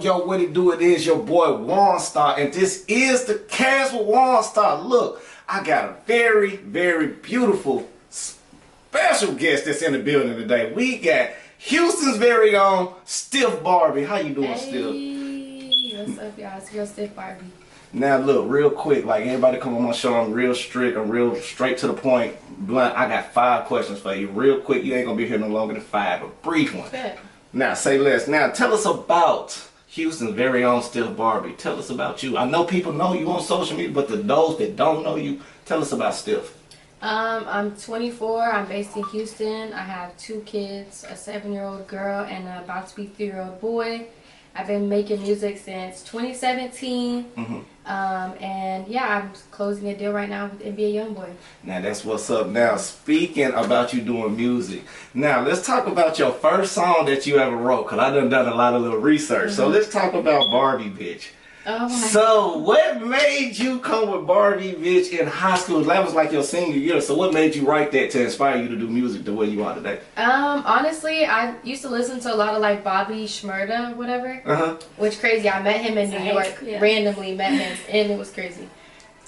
Yo, what it do? It is your boy One Star, and this is the Cast with One Star. Look, I got a very, very beautiful, special guest that's in the building today. We got Houston's very own Stiff Barbie. How you doing, Stiff? Hey, what's up, y'all? It's your Stiff Barbie. Now look, real quick, like everybody come on my show, I'm real strict, I'm real straight to the point, blunt. I got 5 questions for you. Real quick, you ain't gonna be here no longer than 5, a brief one. Bet. Now, say less. Now, tell us about Houston's very own Stiff Barbie. Tell us about you. I know people know you on social media, but those that don't know you, tell us about Stiff. I'm 24. I'm based in Houston. I have 2 kids, a 7-year-old girl and a about to be 3-year-old boy. I've been making music since 2017. And yeah, I'm closing a deal right now with NBA Youngboy. Now, that's what's up. Now, speaking about you doing music, now let's talk about your first song that you ever wrote, because I done a lot of little research. So let's talk about Barbie Bitch. Oh my So what made you come with Barbie Bitch in high school? That was like your senior year. So what made you write that to inspire you to do music the way you are today? Honestly, I used to listen to a lot of like Bobby Shmurda, whatever. Which crazy. I met him in New York. Yeah. Randomly met him, and it was crazy.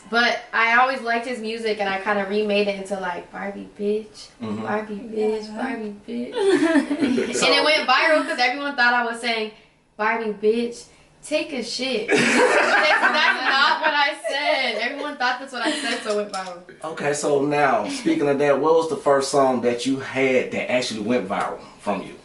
But I always liked his music, and I kind of remade it into like Barbie Bitch, Barbie Bitch, Barbie Bitch. And it went viral because everyone thought I was saying Barbie Bitch. Take a shit. That's not what I said. Everyone thought that's what I said, so it went viral. Okay, so now, speaking of that, what was the first song that you had that actually went viral from you?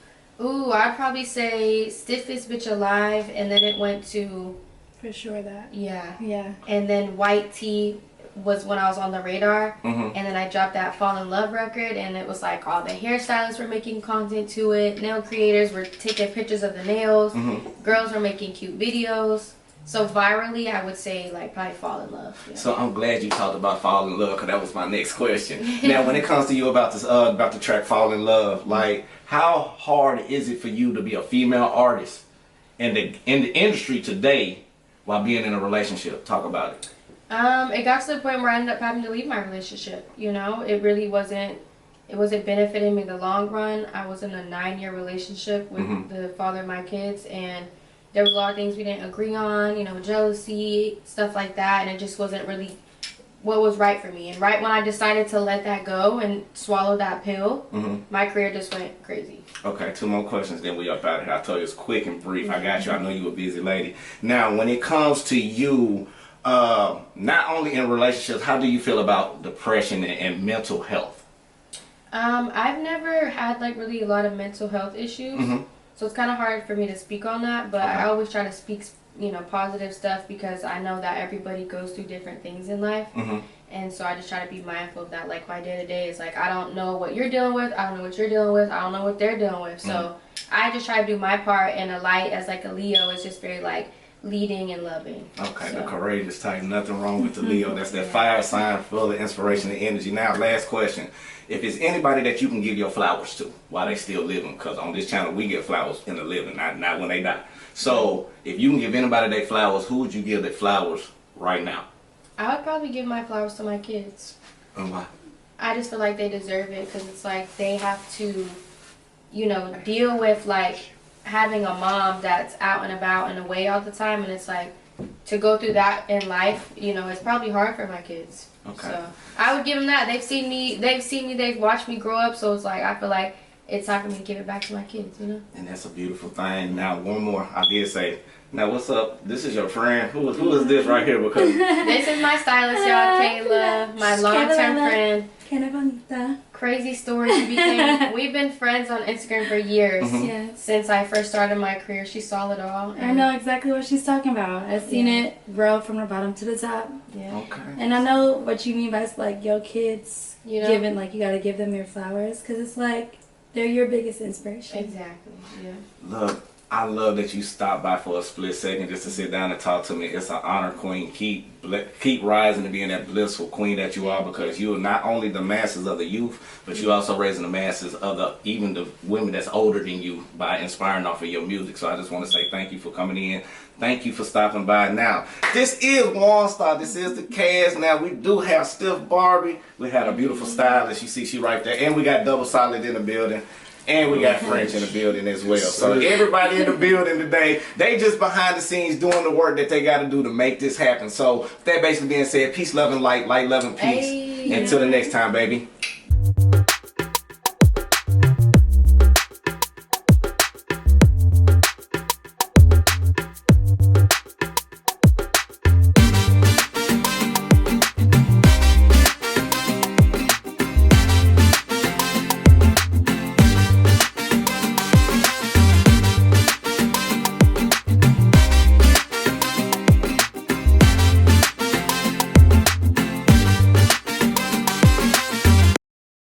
Ooh, I'd probably say Stiffest Bitch Alive, and then it went to... For sure that. Yeah. And then White Tea was when I was on the radar, and then I dropped that Fall in Love record, and it was like all the hairstylists were making content to it, nail creators were taking pictures of the nails, girls were making cute videos. So virally, I would say like probably Fall in Love. Yeah. So I'm glad you talked about Fall in Love, because that was my next question. Now, when it comes to you about this, about the track Fall in Love, like how hard is it for you to be a female artist in the industry today while being in a relationship? Talk about it. It got to the point where I ended up having to leave my relationship. You know, it really wasn't benefiting me in the long run. I was in a 9-year relationship with the father of my kids, and there was a lot of things we didn't agree on, you know, jealousy, stuff like that, and it just wasn't really what was right for me. And right when I decided to let that go and swallow that pill, my career just went crazy. Okay, 2 more questions, then we up out of here. I told you it's quick and brief. I got you. I know you a busy lady. Now, when it comes to you, not only in relationships, how do you feel about depression and mental health? I've never had like really a lot of mental health issues, so it's kind of hard for me to speak on that, but I always try to speak, you know, positive stuff, because I know that everybody goes through different things in life, and so I just try to be mindful of that. Like my day-to-day is like, I don't know what you're dealing with, I don't know what you're dealing with, I don't know what they're dealing with, so I just try to do my part, and a light as like a Leo is just very like leading and loving. Okay, so. The courageous type, nothing wrong with the Leo. That's that fire sign full of inspiration and energy. Now, last question. If it's anybody that you can give your flowers to while they still living, because on this channel we get flowers in the living, not when they die. So, if you can give anybody their flowers, who would you give their flowers right now? I would probably give my flowers to my kids. And why? I just feel like they deserve it, because it's like they have to, you know, deal with like having a mom that's out and about and away all the time, and it's like to go through that in life, you know, it's probably hard for my kids. Okay. So I would give them that. They've seen me, they've watched me grow up, so it's like I feel like it's time for me to give it back to my kids, you know. And that's a beautiful thing. Now, one more. I did say, now what's up? This is your friend. Who is this right here? Because this is my stylist, y'all, Kayla, my long-term friend. Kind of bonita. Crazy story. We've been friends on Instagram for years. Yes. Since I first started my career. She saw it all. I know exactly what she's talking about. I've seen it grow from the bottom to the top. Yeah. Okay. And I know what you mean by like your kids, you know, giving, like you got to give them your flowers, because it's like they're your biggest inspiration. Exactly. Yeah. Look, I love that you stopped by for a split second just to sit down and talk to me. It's an honor, Queen. Keep rising and being that blissful queen that you are, because you are not only the masses of the youth, but you also raising the masses of even the women that's older than you by inspiring off of your music. So I just want to say thank you for coming in. Thank you for stopping by. Now, this is One Star. This is the cast. Now, we do have Stiff Barbie. We had a beautiful stylist. You see she right there. And we got Double Solid in the building. And we got French in the building as well. So everybody in the building today, they just behind the scenes doing the work that they got to do to make this happen. So that basically being said, peace, love, and light, love, and peace. Hey. Until the next time, baby.